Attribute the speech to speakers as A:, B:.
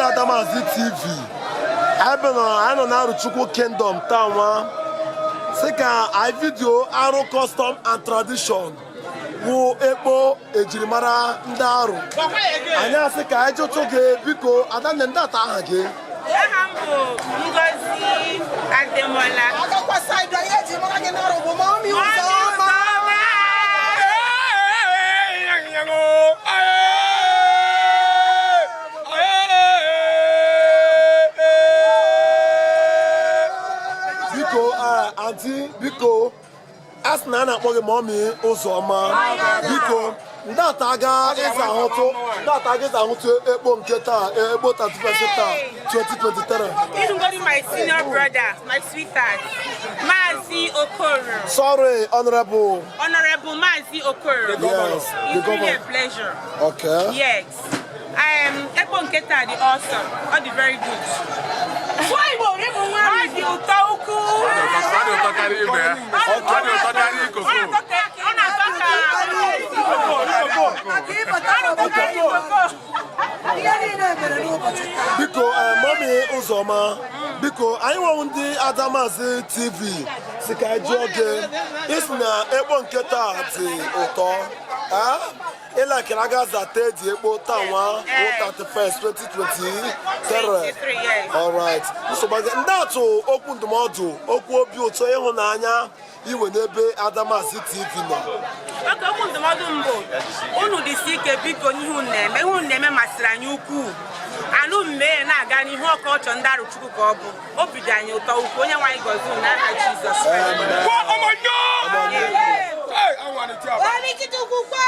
A: ndị Adamazi TV. I know na Arochukwu Kingdom town. Sika I video Aro custom and tradition. Wo EKPO ejirimara ndị Aro. Anya sika ejo toge biko adanne ndata aha ge.
B: Hambo Ngozi Ademola.
C: Akakwa side ya ejirimara ge na Aro bo mami uzoma.
A: Auntie, biko, as Nana Mogi Mommy, Uzoma, biko, that aga is a hoto, that aga is a hoto, Obinkita, EKPO 2023.
B: This is my senior brother, my sweetheart, Mazi Okoro.
A: Sorry, Honorable
B: Mazi Okoro.
A: Yes,
B: it's really a pleasure.
A: Okay.
B: Yes. Obinkita, the awesome, all the very good.
A: Biko, mommy Uzoma, biko, I want the Adamazi TV. Sika joge, isna Obinkita ati oto. Ela kiraga zate di EKPO tawa 31st 2023. All right. So ndato okwu ndụmọdụ okwu obi ụtọ ịhụnanya iwe n'ebe Adamazi TV nọ.
B: Okay, okwu ndụmọdụ mbụ unu dịsi ike biko n'ihu na-eme masịrị anyị ukwuu. Anụ mmee na-aga n'ihu ọkọchọ ndị Arochukwu ka ọ bụ obi dị anyị ụtọ ukwu onye nwanyị gọzie n'aha Jizọs.
C: Obinkita ukwu kwa.